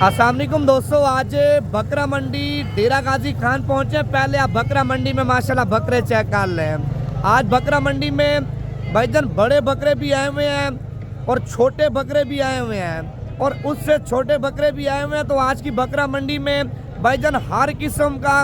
अस्सलाम वालेकुम दोस्तों, आज बकरा मंडी डेरा गाजी खान पहुंचे। पहले आप बकरा मंडी में माशाल्लाह बकरे चेक कर लें। आज बकरा मंडी में भाईजान बड़े बकरे भी आए हुए हैं और छोटे बकरे भी आए हुए हैं और उससे छोटे बकरे भी आए हुए हैं। तो आज की बकरा मंडी में भाईजान हर किस्म का,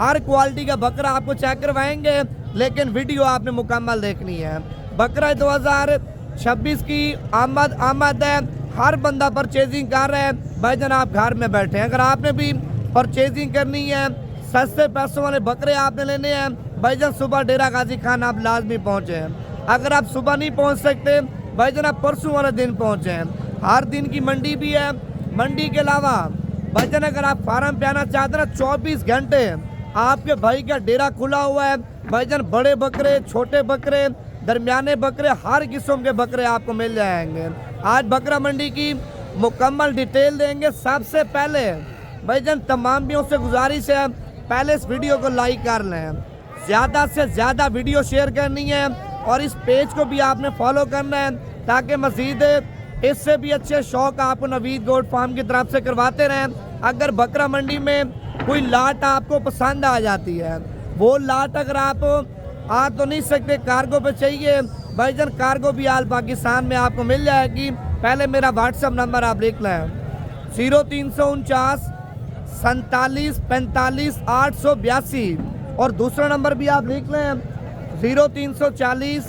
हर क्वालिटी का बकरा आपको चेक करवाएंगे, लेकिन वीडियो आपने मुकम्मल देखनी है। बकरा 2026 की आमद है, हर बंदा परचेजिंग कर रहा है। भाईजान आप घर में बैठे हैं, अगर आपने भी परचेजिंग करनी है, सस्ते पैसों वाले बकरे आपने लेने हैं, भाईजान सुबह डेरा गाजी खान आप लाजमी पहुँचे हैं। अगर आप सुबह नहीं पहुँच सकते भाईजान, आप परसों वाले दिन पहुँचे हैं। हर दिन की मंडी भी है। मंडी के अलावा भाईजान अगर आप फार्म पे आना चाहते हैं ना, 24 घंटे आपके भाई का डेरा खुला हुआ है। भाईजान बड़े बकरे, छोटे बकरे, दरमियाने बकरे, हर किस्म के बकरे आपको मिल जाएंगे। आज बकरा मंडी की मुकम्मल डिटेल देंगे। सबसे पहले भाईजान तमाम भी से गुजारिश है, पहले इस वीडियो को लाइक कर लें, ज़्यादा से ज़्यादा वीडियो शेयर करनी है और इस पेज को भी आपने फॉलो करना है, ताकि मज़ीद इससे भी अच्छे शौक आपको नवीद गोट फार्म की तरफ से करवाते रहें। अगर बकरा मंडी में कोई लाट आपको पसंद आ जाती है, वो लाट अगर आप आ तो नहीं सकते, कार्गो पे चाहिए, भाईजान कार्गो भी आल पाकिस्तान में आपको मिल जाएगी। पहले मेरा व्हाट्सअप नंबर आप लिख लें, 0349 47 45 882, और दूसरा नंबर भी आप लिख लें 0340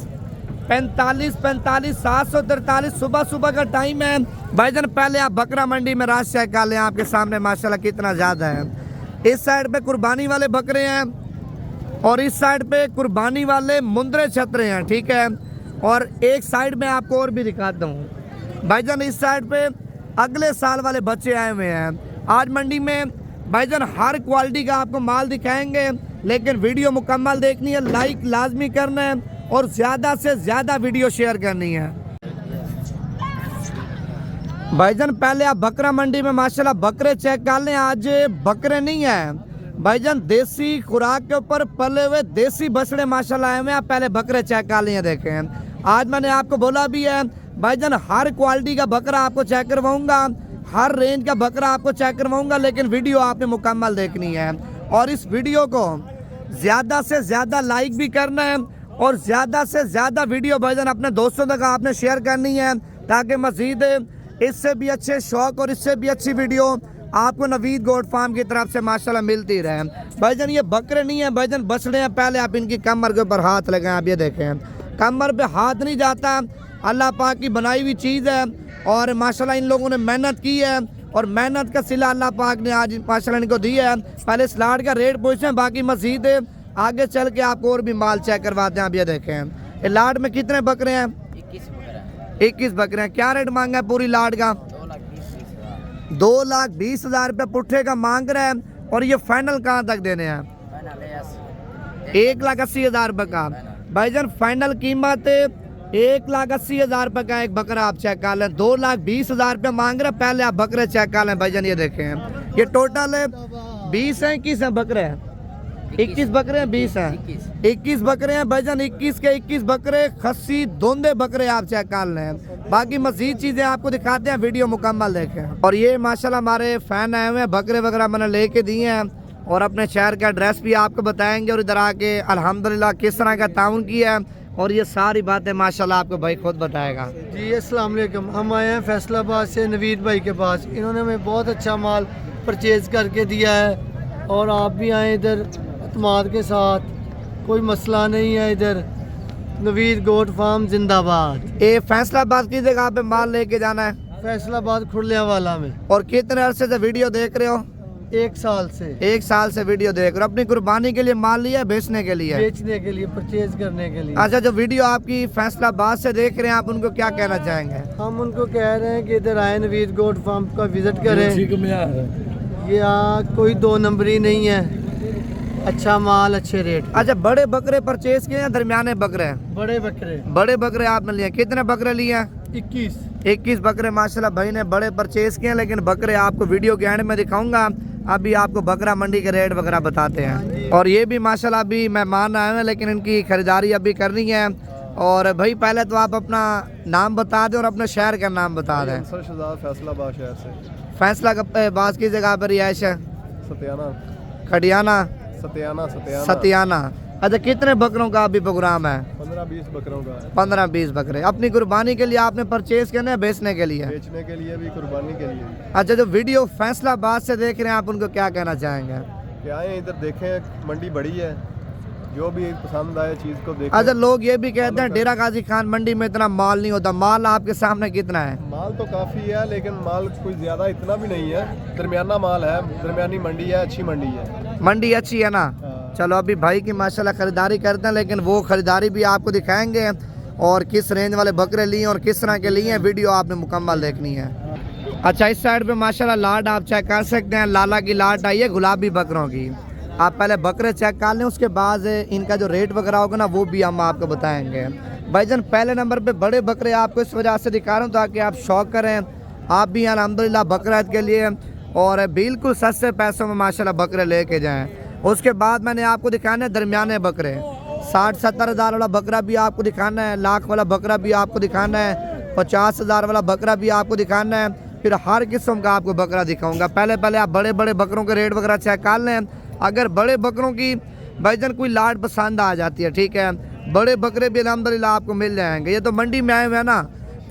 45 45 743। सुबह सुबह का टाइम है भाईजान। पहले आप बकरा मंडी में रात चेक कर लें, आपके सामने माशाल्लाह कितना ज़्यादा है। इस साइड पे कुर्बानी वाले बकरे हैं और इस साइड पे कुर्बानी वाले मुंदरे छतरे हैं, ठीक है। और एक साइड में आपको और भी दिखाता हूँ भाईजान, इस साइड पे अगले साल वाले बच्चे आए हुए हैं। आज मंडी में भाईजान हर क्वालिटी का आपको माल दिखाएंगे, लेकिन वीडियो मुकम्मल देखनी है, लाइक लाजमी करना है और ज़्यादा से ज़्यादा वीडियो शेयर करनी है। भाईजान पहले आप बकरा मंडी में माशाल्लाह बकरे चेक कर लें। आज बकरे नहीं है भाईजान, देसी खुराक के ऊपर पले हुए देसी बछड़े माशाल्लाह आए हुए हैं। आप पहले बकरे चेक कर लिए, देखें। आज मैंने आपको बोला भी है भाईजान हर क्वालिटी का बकरा आपको चेक करवाऊंगा, हर रेंज का बकरा आपको चेक करवाऊंगा, लेकिन वीडियो आपने मुकम्मल देखनी है और इस वीडियो को ज़्यादा से ज़्यादा लाइक भी करना है और ज़्यादा से ज़्यादा वीडियो भाईजान अपने दोस्तों तक आपने शेयर करनी है, ताकि मज़ीद इससे भी अच्छे शौक और इससे भी अच्छी वीडियो आपको नवीद गोट फार्म की तरफ से माशाल्लाह मिलती रहे। भाईजान ये बकरे नहीं है भाईजान, बछड़े हैं। पहले आप इनकी कमर के ऊपर हाथ लगाएं, आप ये देखें, कमर पे हाथ नहीं जाता, अल्लाह पाक की बनाई हुई चीज़ है और माशाल्लाह इन लोगों ने मेहनत की है और मेहनत का सिला अल्लाह पाक ने आज माशाल्लाह इनको दिया है। पहले स्लाट का रेट पूछें, बाकी मज़ीद आगे चल के आपको और भी माल चेक करवाते हैं। आप ये देखें, ये लाट में कितने बकरे हैं? 21 बकरे हैं। क्या रेट मांगा है पूरी लाट का? 2,20,000 रुपये पुट्ठे का मांग रहे हैं। और ये फाइनल कहाँ तक देने हैं? 1,80,000 रुपये का भाईजान फाइनल कीमत 1,80,000 रुपये का एक बकरा आप चेक कर लें। 2,20,000 रुपये मांग रहे हैं। पहले आप बकरे चेक कर लें भाईजान, ये देखें, ये टोटल 20 हैं, 21 हैं बकरे हैं, 21 बकरे हैं, 20 हैं, 21 बकरे हैं भाईजान। 21 के 21 बकरे खस्सी दोंदे बकरे आप चेक कर लें। बाकी मजीद चीज़ें आपको दिखाते हैं, वीडियो मुकम्मल देखें। और ये माशाल्लाह हमारे फ़ैन आए हुए हैं, बकरे वगैरह मैंने लेके दिए हैं और अपने शहर का एड्रेस भी आपको बताएंगे और इधर आके अल्हम्दुलिल्लाह किस तरह का ताउन किया है और ये सारी बातें माशाल्लाह आपको भाई खुद बताएगा। जी अस्सलाम वालेकुम, हम आए हैं फैसलाबाद से नवीद भाई के पास। इन्होंने हमें बहुत अच्छा माल परचेज़ करके दिया है और आप भी आए इधर अतमाद के साथ, कोई मसला नहीं है। इधर नवीद गोट फार्म जिंदाबाद। ये फैसलाबाद की जगह पे माल लेके जाना है? फैसलाबाद खुरलियावाला में। और कितने अरसे से वीडियो देख रहे हो? 1 साल से। 1 साल से वीडियो देख रहे हो। अपनी कुर्बानी के लिए माल लिया, बेचने के लिए? बेचने के लिए, परचेज करने के लिए। अच्छा, जो वीडियो आपकी फैसलाबाद से देख रहे हैं, आप उनको क्या कहना चाहेंगे? हम उनको कह रहे हैं कि इधर आए, नवीद गोट फार्म का विजिट करें। ये कोई 2 नंबरी नहीं है, अच्छा माल, अच्छे रेट। अच्छा, बड़े बकरे परचेज किए हैं, दरमियाने बकरे? बड़े बकरे। बड़े बकरे आपने लिए, कितने बकरे लिए हैं? 21 बकरे माशाल्लाह भाई ने बड़े परचेज किए हैं, लेकिन बकरे आपको वीडियो के एंड में दिखाऊंगा। अभी आपको बकरा मंडी के रेट वगैरह बताते हैं। और ये भी माशाल्लाह अभी मेहमान आए हैं, लेकिन इनकी खरीदारी अभी करनी है और भाई पहले तो आप अपना नाम बता दें और अपने शहर का नाम बता दें। शहजाद फैसलाबाद शहर से। फैसलाबाद की जगह पर रिहाइश है? सतियाना। खडियाना। सतियाना। सतियाना। अच्छा, कितने बकरों का अभी प्रोग्राम है? 15-20 बकरों का। 15-20 बकरे अपनी कुर्बानी के लिए आपने परचेज करने हैं, बेचने के लिए? बेचने के लिए भी, कुर्बानी के लिए भी। अच्छा, जो वीडियो फैसलाबाद से देख रहे हैं आप उनको क्या कहना चाहेंगे? कि आए इधर देखें, मंडी बड़ी है, जो भी पसंद आए चीज़ को देखें। अच्छा, लोग ये भी कहते हैं डेरा गाजी खान मंडी में इतना माल नहीं होता। माल आपके सामने कितना है? माल तो काफ़ी है, लेकिन माल कोई ज़्यादा इतना भी नहीं है, दरमियाना माल है, दरमियानी मंडी है, अच्छी मंडी है। मंडी अच्छी है ना? चलो, अभी भाई की माशाल्लाह खरीदारी करते हैं, लेकिन वो खरीदारी भी आपको दिखाएंगे और किस रेंज वाले बकरे लिए और किस तरह के लिए, वीडियो आपने मुकम्मल देखनी है। अच्छा, इस साइड पे माशाल्लाह लाट आप चेक कर सकते हैं। लाला की लाट आई है गुलाबी बकरों की। आप पहले बकरे चेक कर लें, उसके बाद इनका जो रेट वगैरह होगा ना वो भी हम आपको बताएंगे। भाईजान पहले नंबर पे बड़े बकरे आपको इस वजह से दिखा रहा हूँ ताकि आप शौक करें, आप भी अल्हम्दुलिल्लाह बकरीद के लिए और बिल्कुल सस्ते पैसों में माशाल्लाह बकरे लेके जाएं। उसके बाद मैंने आपको दिखाना है दरमियाने बकरे। 60-70 हज़ार वाला बकरा भी आपको दिखाना है, लाख वाला बकरा भी आपको दिखाना है, 50 हज़ार वाला बकरा भी आपको दिखाना है, फिर हर किस्म का आपको बकरा दिखाऊंगा। पहले आप बड़े बड़े बकरों के रेट वगैरह चेक कर लें। अगर बड़े बकरों की भाईजान कोई लाट पसंद आ जाती है, ठीक है, बड़े बकरे भी अल्हम्दुलिल्लाह आपको मिल जाएंगे। ये तो मंडी में आए हुए हैं ना,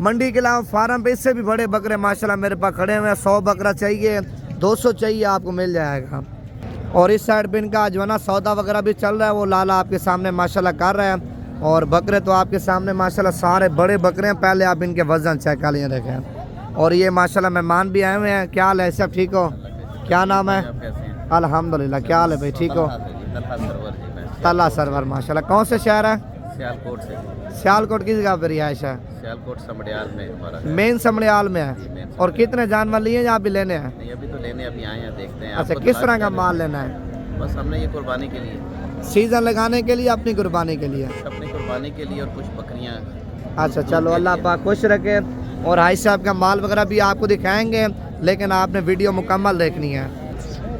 मंडी के अलावा फार्म पे इससे भी बड़े बकरे माशाल्लाह मेरे पास खड़े हुए हैं। 100 बकरा चाहिए, 200 चाहिए, आपको मिल जाएगा। और इस साइड पे इनका जो है ना सौदा वगैरह भी चल रहा है, वो लाला आपके सामने माशाल्लाह कर रहा है। और बकरे तो आपके सामने माशाल्लाह सारे बड़े बकरे हैं। पहले आप इनके वजन चेक कर लिए देखें। और ये माशाल्लाह मेहमान भी आए हुए हैं। क्या हाल है, सब ठीक हो? क्या नाम है? अल्हम्दुलिल्लाह। क्या हाल है भाई, ठीक हो? तल्ला सरवर माशाल्लाह। कौन से शहर है? सियालकोट से। सियालकोट की जगह पर रिहाइश है? सियालकोट समड़ियाल में हमारा मेन समड़ियाल में है। और कितने जानवर लिए हैं, आप भी लेने हैं? नहीं, अभी तो लेने अभी आए हैं, देखते हैं। अच्छा, किस तरह का माल लेना है? बस हमने ये कुर्बानी के लिए, सीजन लगाने के लिए, अपनी कुर्बानी के लिए? अपनी कुर्बानी के लिए और कुछ बकरियां। अच्छा, चलो, अल्लाह पाक खुश रखे। और हाई साहब का माल वगैरह भी आपको दिखाएंगे, लेकिन आपने वीडियो मुकम्मल देखनी है।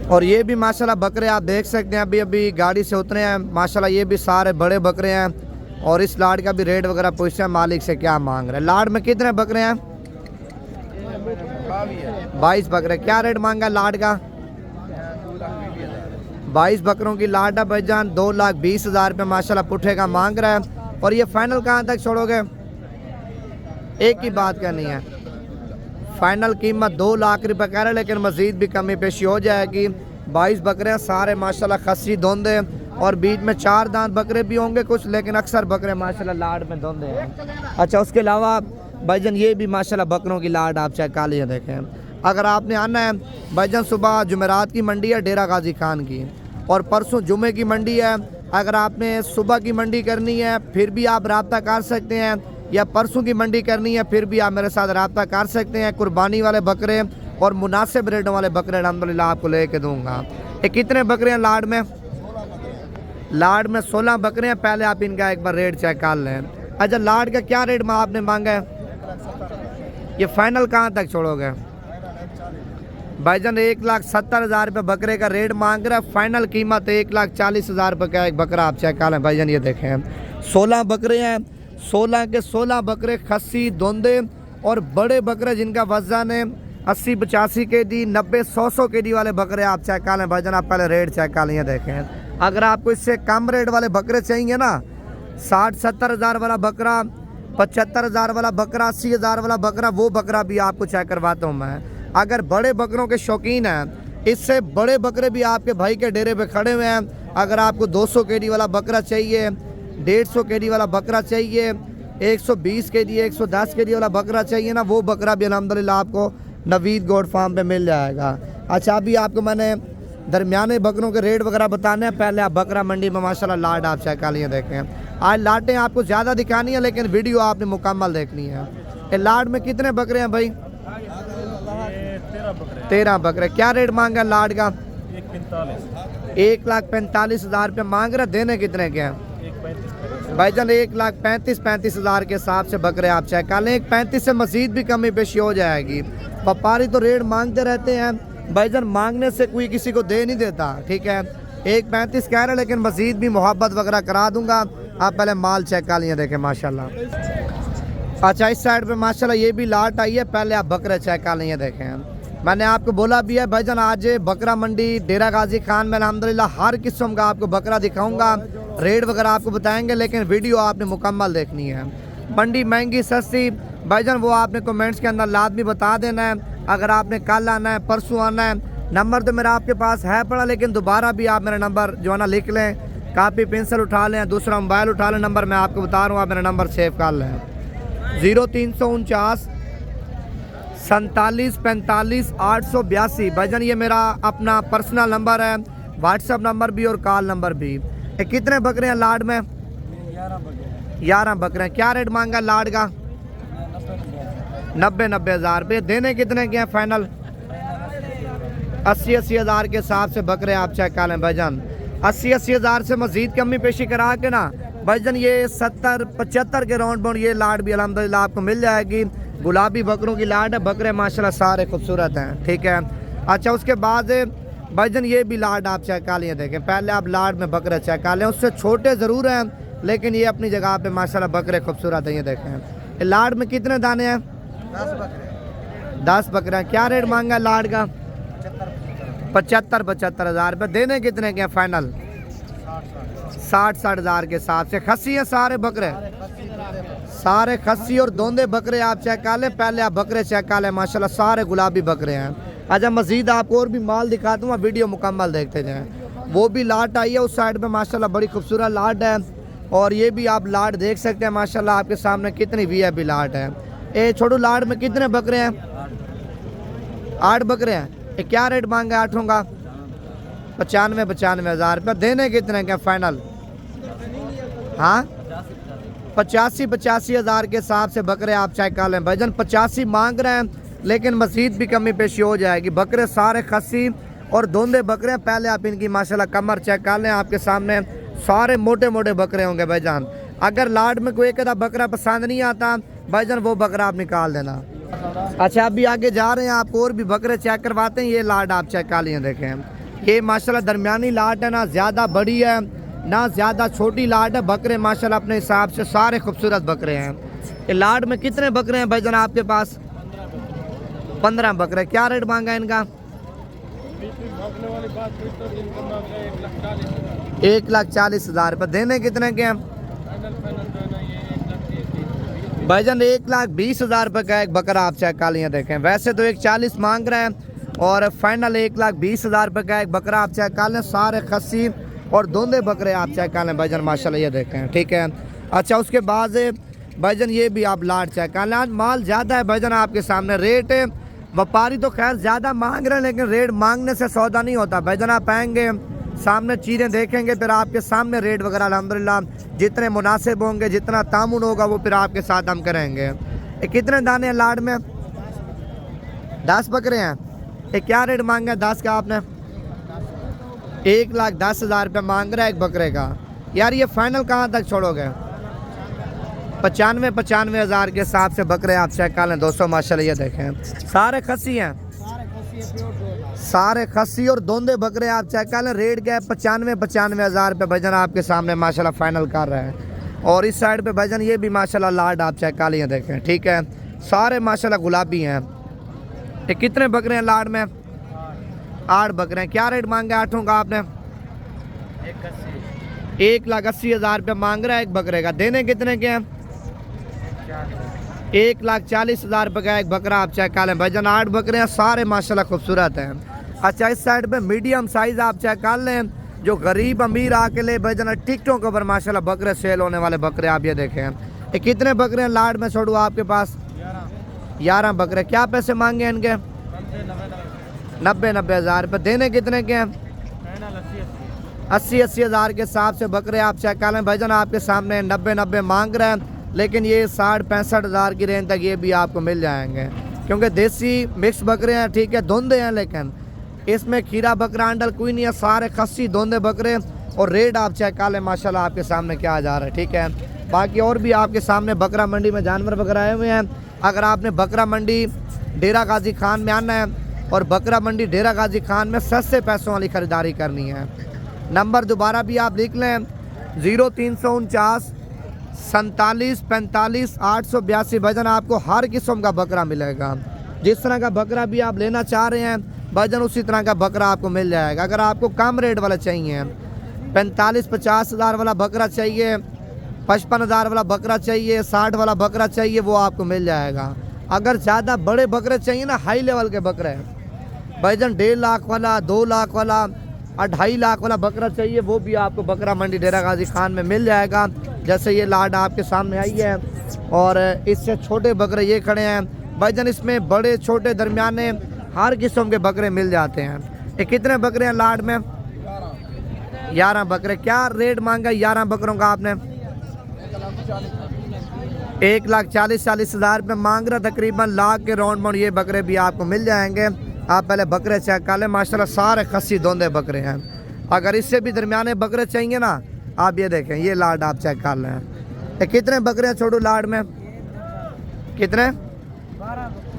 और ये भी माशाल्लाह बकरे आप देख सकते हैं, अभी गाड़ी से उतरे हैं माशाल्लाह। ये भी सारे बड़े बकरे हैं। और इस लाड का भी रेट वगैरह पूछते हैं मालिक से क्या मांग रहे हैं। लाड में कितने बकरे हैं? 22 बकरे। क्या रेट मांगा लाड का? 22 बकरों की लाड है भाईजान, 2,20,000 रुपये माशाल्लाह पुट्ठे का मांग रहा है। और ये फाइनल कहाँ तक छोड़ोगे? एक ही बात करनी है, फाइनल कीमत 2 लाख रुपये कह रहे हैं, लेकिन मज़ीद भी कमी पेशी हो जाएगी। 22 बकरे हैं सारे माशाल्लाह, खस्सी धोंदे और बीच में 4 दांत बकरे भी होंगे कुछ, लेकिन अक्सर बकरे माशाल्लाह लाड में धोंदे हैं। अच्छा, उसके अलावा भाईजान ये भी माशाल्लाह बकरों की लाड आप चेक कर लीजिए देखें। अगर आपने आना है भाईजान, सुबह जुमेरात की मंडी है डेरा गाजी खान की, और परसों जुमे की मंडी है। अगर आपने सुबह की मंडी करनी है फिर भी आप रब्ता कर सकते हैं, या परसों की मंडी करनी है फिर भी आप मेरे साथ रब्ता कर सकते हैं। कुर्बानी वाले बकरे और मुनासिब रेटों वाले बकरे अल्हम्दुलिल्लाह आपको लेके दूंगा। ये कितने बकरे हैं लाड में? लाड में 16 बकरे हैं। पहले आप इनका एक बार रेट चेक कर लें। अच्छा, लाड का क्या रेट में आपने मांगा है? ये फाइनल कहाँ तक छोड़ोगे? भाईजान 1,70,000 रुपये बकरे का रेट मांग रहा है। फाइनल कीमत 1,40,000 रुपये का एक बकरा आप चेक कर लें। भाईजान ये देखें 16 बकरे हैं, 16 के 16 बकरे खस्सी धोंदे और बड़े बकरे जिनका वजन है 80-85 केजी, 90-100 केजी वाले बकरे आप चेक कर लें। भाईजान आप पहले रेट चेक कर लें देखें। अगर आपको इससे कम रेट वाले बकरे चाहिए ना, 60-70 हज़ार वाला बकरा, 75 हज़ार वाला बकरा, 80 हज़ार वाला बकरा, वो बकरा भी आपको चेक करवाता हूँ मैं। अगर बड़े बकरों के शौकीन हैं, इससे बड़े बकरे भी आपके भाई के डेरे पे खड़े हुए हैं। अगर आपको 200 केजी वाला बकरा चाहिए, 150 केजी वाला बकरा चाहिए, 120 केजी 110 केजी वाला बकरा चाहिए ना, वो बकरा भी अल्हम्दुलिल्लाह आपको नवीद गोट फार्म पे मिल जाएगा। अच्छा, अभी आपको मैंने दरमियाने बकरों के रेट वगैरह बताने हैं। पहले आप बकरा मंडी में माशाल्लाह लाट आप चेक कर लिए देखें। आज लाटें आपको ज़्यादा दिखानी है, लेकिन वीडियो आपने मुकम्मल देखनी है। ये लाट में कितने बकरे हैं भाई? 13 बकरे। क्या रेट मांगा लाट का? 1,45,000 रुपये मांग रहे। देने कितने के हैं भाईजान? 1,35,000 के हिसाब से बकरे आप चेक कर लें। 1,35 से मजीद भी कमी पेशी हो जाएगी। व्यापारी तो रेट मांगते रहते हैं भाईजान, मांगने से कोई किसी को दे नहीं देता, ठीक है। 1,35 कह रहे हैं, लेकिन मजीद भी मोहब्बत वगैरह करा दूंगा। आप पहले माल चेक कर लिए, देखें माशाल्लाह। अच्छा इस साइड पे माशाल्लाह ये भी लाट आई है, पहले आप बकरे चेक कर लिए, देखें। मैंने आपको बोला भी है भाईजान आज बकरा मंडी डेरा गाजी खान में अल्हम्दुलिल्लाह हर किस्म का आपको बकरा दिखाऊंगा, रेट वगैरह आपको बताएंगे, लेकिन वीडियो आपने मुकम्मल देखनी है। मंडी महंगी सस्ती भाईजान वो आपने कमेंट्स के अंदर लाजमी बता देना है। अगर आपने कल आना है, परसों आना है, नंबर तो मेरा आपके पास है पड़ा, लेकिन दोबारा भी आप मेरा नंबर जो है ना लिख लें, कापी पेंसिल उठा लें, दूसरा मोबाइल उठा लें, नंबर मैं आपको बता रहा हूँ, आप मेरा नंबर सेव कर लें 0349 47 45 882। भाईजान ये मेरा अपना पर्सनल नंबर है, व्हाट्सअप नंबर भी और कॉल नंबर भी। ये कितने बकरे हैं लाड में? 11 बकरे हैं। क्या रेट मांगा लाड का? 90 हज़ार रुपये। देने कितने के हैं फाइनल? 80 हज़ार के हिसाब से बकरे आप चेक कर लें भाईजान। 80 हज़ार से मजीद कमी पेशी करा के ना भाईजान ये 70 75 के राउंड बाउंड ये लाड भी अल्हम्दुलिल्लाह आपको मिल जाएगी। गुलाबी बकरों की लाड है, बकरे माशाल्लाह सारे खूबसूरत हैं, ठीक है। अच्छा उसके बाद भाईजान ये भी लाड आप चेक कर लिए, देखें पहले आप लाड में बकरे चेक कर लें, उससे छोटे ज़रूर हैं लेकिन ये अपनी जगह पे माशाल्लाह बकरे खूबसूरत हैं। ये देखें लाड में कितने दाने हैं? 10 बकरे हैं। क्या रेट मांगा लाड का? 75 हज़ार रुपये। देने कितने के हैं फाइनल? 60 हज़ार के हिसाब से। खस्सी है सारे बकरे, सारे खस्सी और दोंदे बकरे आप चेक कर लें। पहले आप बकरे चेक कर लें, माशाल्लाह सारे गुलाबी बकरे हैं। अच्छा मजीद आपको और भी माल दिखा दूँगा, वीडियो मुकम्मल देखते जाएँ। वो भी लाट आई है उस साइड पे माशाल्लाह बड़ी खूबसूरत लाट है, और ये भी आप लाट देख सकते हैं माशाल्लाह आपके सामने कितनी वीआईपी लाट है। ये छोटू लाट में कितने बकरे हैं? 8 बकरे हैं। ये क्या रेट मांगा आठों का? 95 हज़ार रुपये। देने कितने के फाइनल? हाँ 85 हज़ार के हिसाब से बकरे आप चेक कर लें भाईजान। 85 मांग रहे हैं लेकिन मजीद भी कमी पेशी हो जाएगी। बकरे सारे खस्सी और धोंदे बकरे हैं। पहले आप इनकी माशाल्लाह कमर चेक कर लें, आपके सामने सारे मोटे मोटे बकरे होंगे भाईजान। अगर लाड में कोई एक आधा बकरा पसंद नहीं आता भाईजान वो बकरा आप निकाल देना। अच्छा अभी आगे जा रहे हैं, आपको और भी बकरे चेक करवाते हैं। ये लाड आप चेक कर लिए, देखें ये माशाल्लाह दरमियानी लाड है, ना ज़्यादा बड़ी है ना ज़्यादा छोटी लाड है। बकरे माशाल्लाह अपने हिसाब से सारे खूबसूरत बकरे हैं। ये लाड में कितने बकरे हैं भाईजान आपके पास? 15 बकरे। क्या रेट मांगा इनका? 1,40,000 रुपये। देने कितने के हैं भाईजान? 1,20,000 रुपये का एक बकरा आप चेक कर लिए, देखें वैसे तो 1,40 मांग रहे हैं और फाइनल 1,20,000 रुपये का एक बकरा आप चेक कर लें। सारे खस्सी और धोंदे बकरे आप चेक कर लें भाईजान माशाल्लाह, ये देखें, ठीक है। अच्छा उसके बाद भाईजान ये भी आप लाट चेक कर लें। आज माल ज़्यादा है भाईजान आपके सामने। रेट व्यापारी तो खैर ज़्यादा मांग रहे हैं लेकिन रेट मांगने से सौदा नहीं होता भाईजान। आप आएंगे सामने चीज़ें देखेंगे, फिर आपके सामने रेट वगैरह अल्हम्दुलिल्लाह जितने मुनासिब होंगे, जितना तामुन होगा वो फिर आपके साथ हम करेंगे। ये कितने दाने हैं लाड में? 10 बकरे हैं। ये क्या रेट मांगा 10 का आपने? 1,10,000 रुपये मांग रहा है एक बकरे का। यार ये फाइनल कहाँ तक छोड़ोगे? 95 हज़ार के हिसाब से बकरे आप चेक कर लें दोस्तों माशाल्लाह, ये देखें सारे खस्सी हैं, सारे खस्सी और धोंदे बकरे आप चेक कर लें। रेट क्या है? 95 हज़ार रुपये भाईजान आपके सामने माशाल्लाह फाइनल कर रहे हैं। और इस साइड पे भाईजान ये भी माशाल्लाह लाड आप चेक कर लिए, देखें, ठीक है। सारे माशाल्लाह गुलाबी हैं। ये कितने बकरे हैं लाड में? 8 बकरे हैं। क्या रेट मांगा आठों का आपने? 1,80,000 रुपये मांग रहा है एक बकरे का। देने कितने के हैं? 1,40,000 रुपये का एक बकरा आप चेक कर लें भाईजान। 8 बकरे हैं, सारे माशाल्लाह खूबसूरत हैं। अच्छा इस साइड पे मीडियम साइज़ आप चेक कर लें, जो गरीब अमीर आके ले भाईजान टिकटों के ऊपर माशाल्लाह बकरे सेल होने वाले बकरे आप ये देखें। ये कितने बकरे हैं लाड में छोड़ू आपके पास? 11 बकरे। क्या पैसे मांगे इनके? 90 हज़ार रुपये। देने कितने के हैं? 80 हज़ार के हिसाब से बकरे आप चेक कर लें भाईजान। आपके सामने 90 मांग रहे हैं लेकिन ये 60-65 हज़ार की रेंज तक ये भी आपको मिल जाएंगे, क्योंकि देसी मिक्स बकरे हैं, ठीक है, धुंधे हैं, लेकिन इसमें खीरा बकरा अंडल कोई नहीं है, सारे खस्सी धुंधे बकरे। और रेट आप चेक कर लें माशाल्लाह आपके सामने क्या जा रहा है, ठीक है। बाकी और भी आपके सामने बकरा मंडी में जानवर वगैरह आए हुए हैं। अगर आपने बकरा मंडी डेरा गाजी खान में आना है और बकरा मंडी डेरा गाजी खान में सस्ते पैसों वाली ख़रीदारी करनी है, नंबर दोबारा भी आप लिख लें 0349 47 45 882 भाईजान आपको हर किस्म का बकरा मिलेगा। जिस तरह का बकरा भी आप लेना चाह रहे हैं भाईजान उसी तरह का बकरा आपको मिल जाएगा। अगर आपको कम रेट वाला चाहिए, 45-50 हज़ार वाला बकरा चाहिए, 55 हज़ार वाला बकरा चाहिए, 60 वाला बकरा चाहिए, वो आपको मिल जाएगा। अगर ज़्यादा बड़े बकरे चाहिए ना, हाई लेवल के बकरे भाईजान 1.5 लाख वाला, 2 लाख वाला, 2.5 लाख वाला बकरा चाहिए, वो भी आपको बकरा मंडी डेरा गाजी खान में मिल जाएगा। जैसे ये लाड आपके सामने आई है और इससे छोटे बकरे ये खड़े हैं भाईजान। इसमें बड़े छोटे दरमियाने हर किस्म के बकरे मिल जाते हैं। ये कितने बकरे हैं लाड में? 11 बकरे। क्या रेट मांगा 11 बकरों का आपने? 1,40,40 हज़ार रुपये मांग रहा। तकरीबन लाख के राउंड माउंड ये बकरे भी आपको मिल जाएंगे। आप पहले बकरे चेक कर लें, माशाल्लाह सारे खस्सी धोंदे बकरे हैं। अगर इससे भी दरमियाने बकरे चाहिए ना, आप ये देखें, ये लाड आप चेक कर लें। ये कितने बकरे हैं छोटू लाड में? कितने?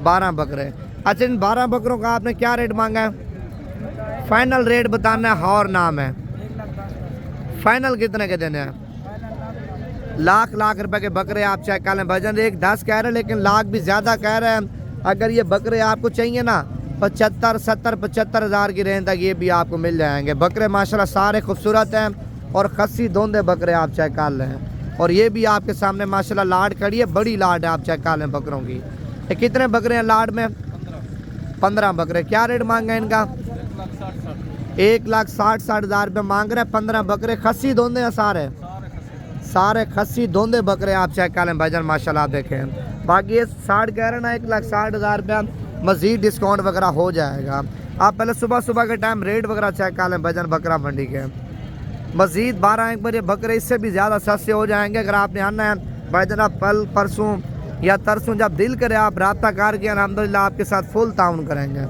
12 बकरे। अच्छा, इन 12 बकरों का आपने क्या रेट मांगा है? फाइनल रेट बताना है और नाम है। फाइनल कितने के देने हैं? लाख रुपए के बकरे आप चेक कर लें भाईजान। एक 10 कह रहे हैं लेकिन लाख भी ज़्यादा कह रहे हैं। अगर ये बकरे आपको चाहिए ना 75, 70, 75 हज़ार की रेंज तक ये भी आपको मिल जाएंगे। बकरे माशाल्लाह सारे खूबसूरत हैं और खस्सी धोंदे बकरे आप चेक कर लें। और ये भी आपके सामने माशाल्लाह लाड खड़ी है, बड़ी लाड है, आप चेक कर लें बकरों की। ये कितने बकरे हैं लाड में? 15 बकरे। क्या रेट मांगा है इनका? 1,60,60 हज़ार रुपये मांग रहे हैं। 15 बकरे खस्सी धोंदे हैं, सारे खस्सी धोंदे बकरे आप चेक कर लें भाईजान माशाल्लाह। आप देखें, बाकी ये 60 कह रहे हैं ना, 1,60,000 रुपया मज़ीद डिस्काउंट वगैरह हो जाएगा। आप पहले सुबह के टाइम रेट वगैरह चेक कर लें भाईजान बकरा मंडी के। मज़ीद 12-1 बजे बकरे इससे भी ज़्यादा सस्ते हो जाएंगे। अगर आपने आना है भाईजान, आप कल परसों या तरसों जब दिल करे आप रब्ता करके अल्हम्दुलिल्लाह आपके साथ फुल ताउन करेंगे।